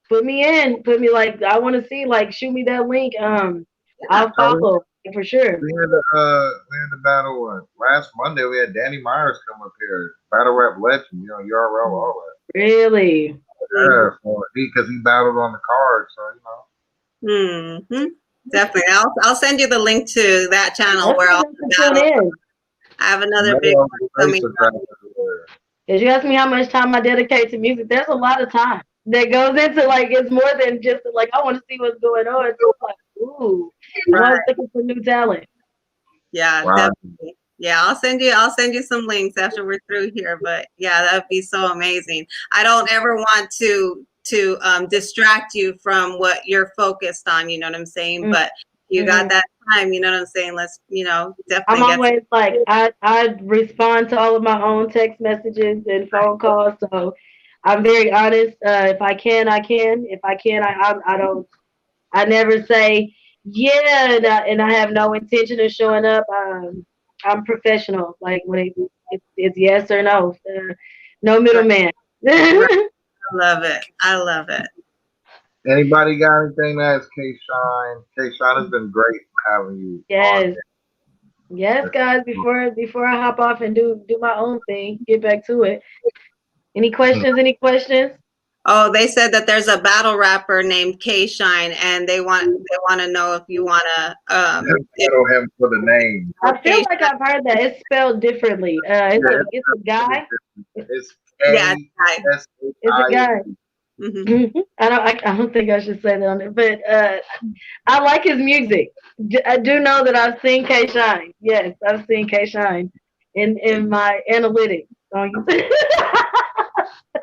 put me in. Put me like I want to see. Like shoot me that link. I'll follow for sure. We had the battle last Monday. We had Danny Myers come up here, battle rap legend. You know, URL, all that. Really? Yeah, because he battled on the card, so you know. Definitely. I'll send you the link to that channel where I'll tune in. I have another big one coming up. If you ask me how much time I dedicate to music, there's a lot of time that goes into like it's more than just like I want to see what's going on. It's like ooh, I was looking for new talent. Yeah, definitely. Yeah, I'll send you some links after we're through here. But yeah, that would be so amazing. I don't ever want to distract you from what you're focused on. You know what I'm saying? But you got that time, you know what I'm saying? Let's, you know, definitely. I'm always like, I respond to all of my own text messages and phone calls. So I'm very honest. If I can, I can. If I can, I don't. I never say yeah, and I have no intention of showing up. I'm professional. Like when it's yes or no. No middleman. I love it. I love it. Anybody got anything to ask Kayshyne? Kayshyne, has been great having you. Yes. Yes, guys, before I hop off and do my own thing, get back to it. Any questions? Any questions? Oh, they said that there's a battle rapper named Kayshyne, and they want to know if you want to battle him for the name. I feel like I've heard that. It's spelled differently. It's a guy. It's a guy. I don't think I should say that on it, but I like his music. I do know that I've seen Kayshyne. Yes, I've seen Kayshyne in my analytics on YouTube.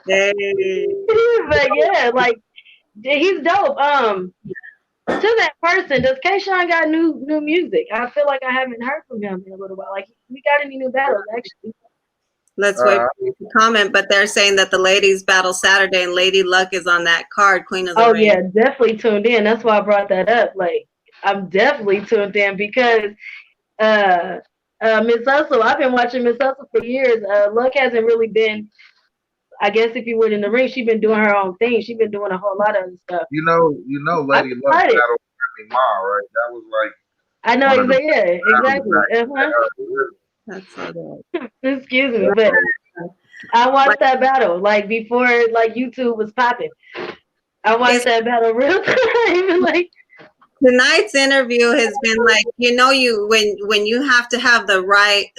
But yeah, like he's dope. To that person, does Kayshyne got new music? I feel like I haven't heard from him in a little while. Like we got any new battles actually? Let's wait for you to comment, but they're saying that the ladies battle Saturday and Lady Luck is on that card, Queen of the Ring. Yeah, definitely tuned in. That's why I brought that up. Like, I'm definitely tuned in because Miss Hustle, I've been watching Miss Hustle for years. Luck hasn't really been, I guess if you would, in the ring, she's been doing her own thing. She's been doing a whole lot of other stuff. You know, Lady Luck battled Remy Ma, right? That was like. I know exactly. That's so good. Excuse me, but I watched that battle like before like YouTube was popping. I watched that battle real time. Like tonight's interview has been like, you know, when you have to have the right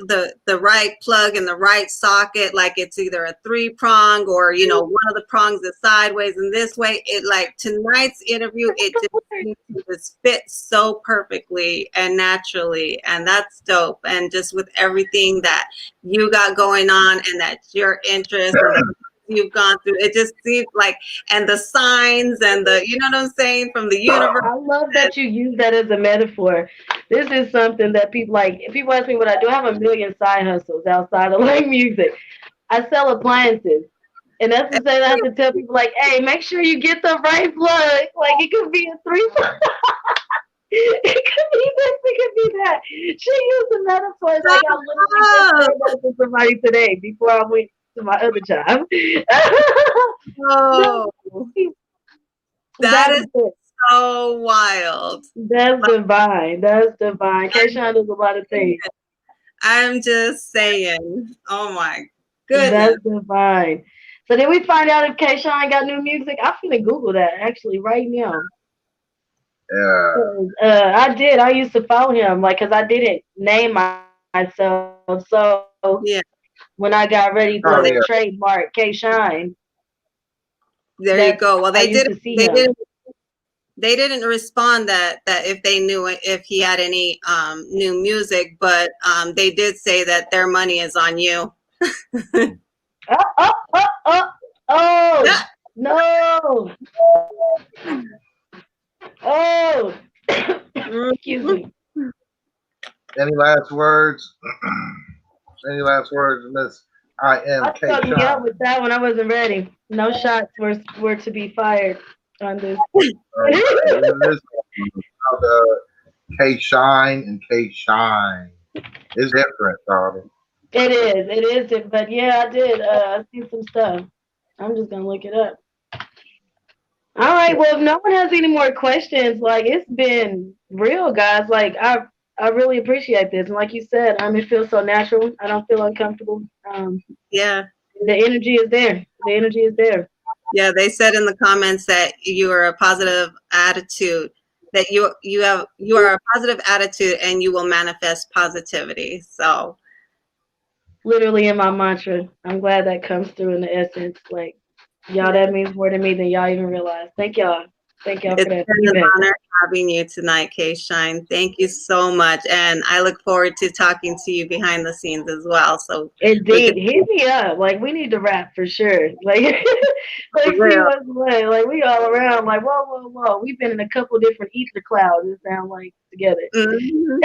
plug in the right socket, like it's either a 3-prong or, you know, one of the prongs is sideways and this way. It like tonight's interview, it just fits so perfectly and naturally, and that's dope. And just with everything that you got going on and that's your interest. You've gone through it, just seems like, and the signs and the, you know what I'm saying, from the universe. I love that you use that as a metaphor. This is something that people like. If people ask me what I do, I have a million side hustles outside of like music. I sell appliances, and that's to say that I have to tell people like, hey, make sure you get the right plug. Like it could be a 3. It could be that. She used the metaphors like I literally just said that to somebody today before I went to my other job. Oh, that That's is it. so wild. That's divine. That's divine. Kayshyne does a lot of things. I'm just saying. Oh my goodness. That's divine. So did we find out if Kayshyne got new music? I'm finna Google that actually right now. Yeah. 'Cause, I did. I used to follow him, like, cause I didn't name myself. So Yeah, when I got ready to Oh yeah. trademark Kayshyne, there you that's go. Well, I used to see him. they didn't respond that if they knew if he had any new music, but they did say that their money is on you. Oh, oh, oh, oh, oh, no. Oh, excuse me. Any last words? Any last words, Miss I am I stuck me up Kayshyne? with that one. I wasn't ready. No shots were to be fired on this. All right. This is Kayshyne and Kayshyne. It's different, darling. It is, but yeah, I did. I see some stuff. I'm just gonna look it up. All right. Well, if no one has any more questions, like it's been real, guys. Like I really appreciate this, and like you said, it feels so natural. I don't feel uncomfortable. Yeah. The energy is there. The energy is there. Yeah, they said in the comments that you are a positive attitude, that you are a positive attitude and you will manifest positivity. So Literally in my mantra. I'm glad that comes through in the essence. Like y'all, that means more to me than y'all even realize. Thank y'all. Thank y'all for it's that been an feedback. honor having you tonight, Kayshyne. Thank you so much. And I look forward to talking to you behind the scenes as well. So we Indeed, can hit me up. Like we need to rap for sure. Like, for like see real. what's what. Like we all around. Like whoa, whoa, whoa. We've been in a couple different ether clouds. It sounds like together. Mhm.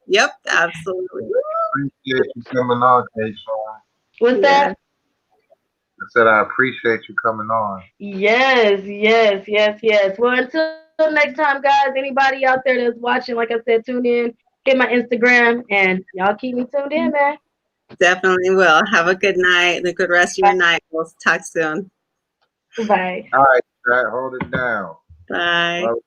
Yep, absolutely. Appreciate you coming on, Kayshyne. What's Yeah. that? I said I appreciate you coming on. Yes, yes, yes, yes. Well, until next time, guys. Anybody out there that's watching, like I said, tune in. Hit my Instagram, and y'all keep me tuned in, man. Definitely will. Have a good night and a good rest of your night. We'll talk soon. Bye. All right, Chad, hold it down. Bye. Love